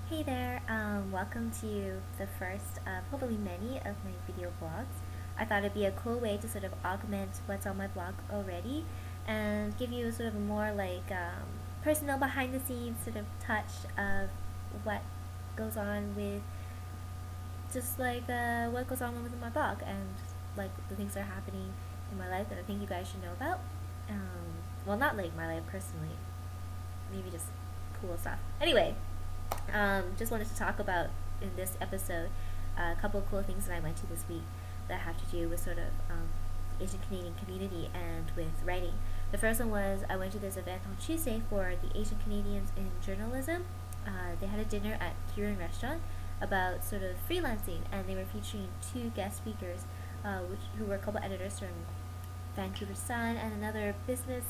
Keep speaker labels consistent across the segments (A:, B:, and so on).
A: Hey there, welcome to the first of hopefully many of my video blogs. I thought it'd be a cool way to sort of augment what's on my blog already and give you sort of a more personal behind the scenes sort of touch of what goes on with what goes on with my blog and like the things that are happening in my life that I think you guys should know about. Well, not like my life personally, maybe just cool stuff. Anyway, just wanted to talk about in this episode a couple of cool things that I went to this week that have to do with sort of Asian Canadian community and with writing. The first one was I went to this event on Tuesday for the Asian Canadians in journalism. They had a dinner at Kieran Restaurant about sort of freelancing, and they were featuring two guest speakers, who were a couple editors from Vancouver Sun and another business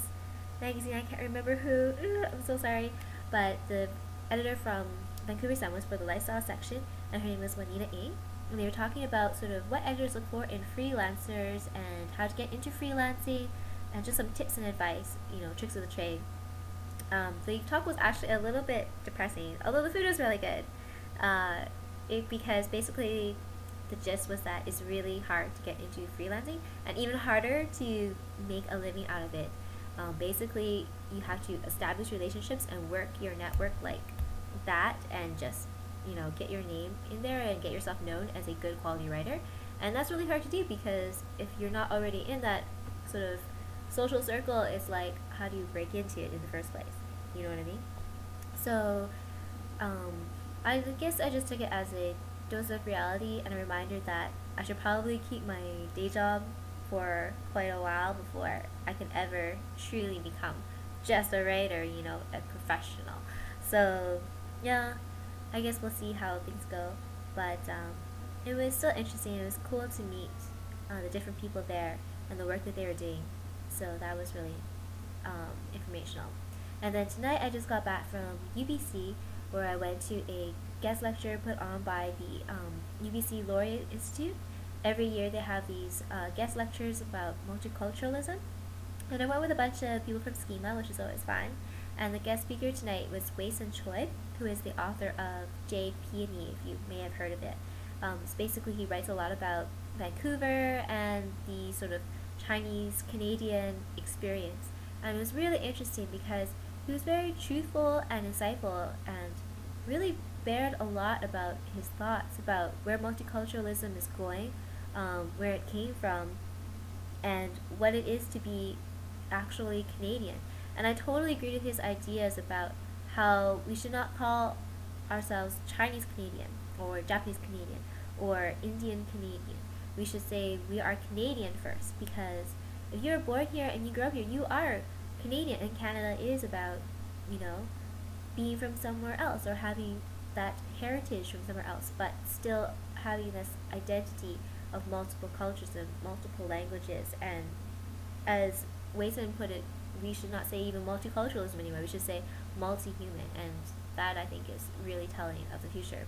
A: magazine. I can't remember who. I'm so sorry, but the editor from Vancouver Sun was for the lifestyle section, and her name was Juanita A. And they were talking about sort of what editors look for in freelancers and how to get into freelancing, and just some tips and advice, tricks of the trade. The talk was actually a little bit depressing, although the food was really good. Because basically the gist was that it's really hard to get into freelancing and even harder to make a living out of it. Basically, you have to establish relationships and work your network like that, and just get your name in there and get yourself known as a good quality writer. And that's really hard to do because if you're not already in that sort of social circle, it's like, how do you break into it in the first place? You know what I mean? So I guess I just took it as a dose of reality and a reminder that I should probably keep my day job for quite a while before I can ever truly become just a writer, a professional. So, yeah, I guess we'll see how things go. But it was still interesting. It was cool to meet the different people there and the work that they were doing. So that was really informational. And then tonight I just got back from UBC, where I went to a guest lecture put on by the UBC Laureate Institute. Every year they have these guest lectures about multiculturalism. And I went with a bunch of people from Schema, which is always fun. And the guest speaker tonight was Wei-Sun Choi, who is the author of Jade Peony, if you may have heard of it. So basically he writes a lot about Vancouver and the sort of Chinese-Canadian experience. And it was really interesting because he was very truthful and insightful and really bared a lot about his thoughts about where multiculturalism is going, where it came from, and what it is to be actually Canadian. And I totally agree with his ideas about how we should not call ourselves Chinese Canadian or Japanese Canadian or Indian Canadian. We should say we are Canadian first, because if you're born here and you grow up here, you are Canadian, and Canada is about, being from somewhere else or having that heritage from somewhere else, but still having this identity of multiple cultures and multiple languages. And as Wei-Sun put it, we should not say even multiculturalism anymore. We should say multi-human, and that I think is really telling of the future.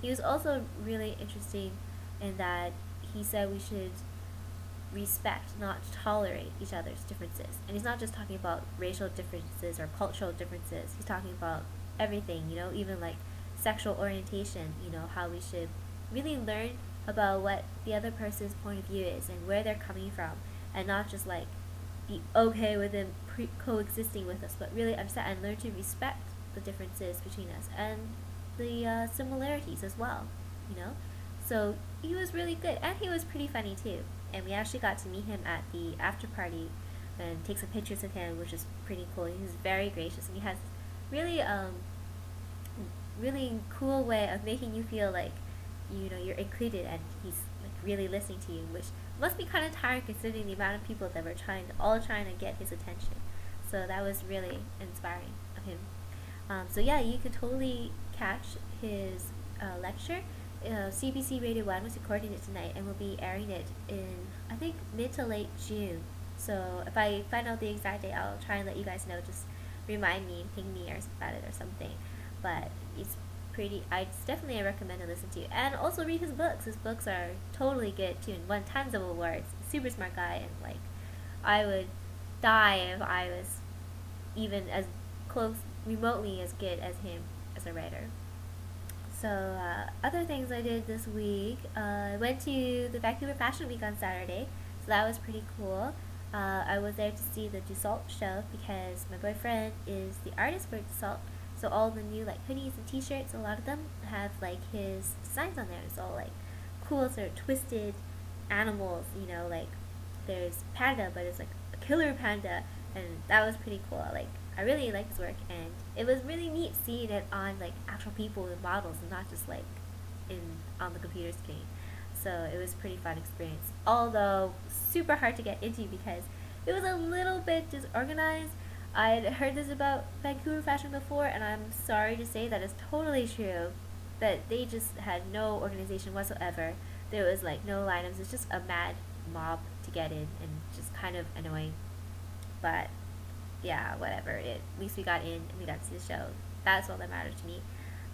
A: He was also really interesting in that he said we should respect, not tolerate each other's differences. And he's not just talking about racial differences or cultural differences. He's talking about everything, even like sexual orientation, how we should really learn about what the other person's point of view is and where they're coming from, and not just like be okay with them coexisting with us, but really understand and learn to respect the differences between us and the similarities as well, So he was really good, and he was pretty funny too. And we actually got to meet him at the after party and take some pictures of him, which is pretty cool. He was very gracious, and he has really really cool way of making you feel like you're included, and he's like really listening to you, which must be kind of tiring considering the amount of people that were trying to get his attention. So that was really inspiring of him. So yeah, you can totally catch his lecture. CBC Radio 1 was recording it tonight and will be airing it in, I think, mid to late June. So if I find out the exact date, I'll try and let you guys know. Just remind me, ping me about it or something. But it's it's definitely a recommend to listen to. And also read his books. His books are totally good too and won tons of awards. Super smart guy, and like, I would die if I was even as close, remotely as good as him. as a writer. So other things I did this week, I went to the Vancouver Fashion Week on Saturday, so that was pretty cool. I was there to see the Dussault show because my boyfriend is the artist for Dussault. So all the new like hoodies and T-shirts, a lot of them have like his designs on there. It's all like cool sort of twisted animals. Like there's panda, but it's like a killer panda, and that was pretty cool. Like I really liked his work, and it was really neat seeing it on like actual people and models, and not just like in on the computer screen. So it was a pretty fun experience. Although super hard to get into because it was a little bit disorganized. I'd heard this about Vancouver Fashion before, and I'm sorry to say that is totally true. That they just had no organization whatsoever. There was like no lineups. It's just a mad mob to get in, and just kind of annoying. But yeah, whatever. At least we got in and we got to see the show. That's all that mattered to me.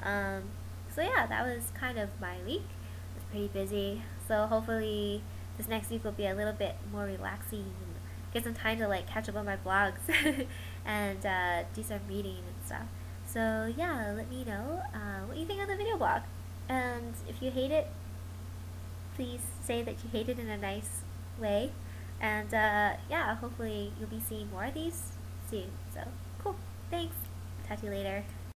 A: So yeah, that was kind of my week. It was pretty busy. So hopefully this next week will be a little bit more relaxing and get some time to like catch up on my blogs and do some reading and stuff. So yeah, let me know what you think of the video blog. And if you hate it, please say that you hate it in a nice way. And yeah, hopefully you'll be seeing more of these soon. So cool. Thanks. Talk to you later.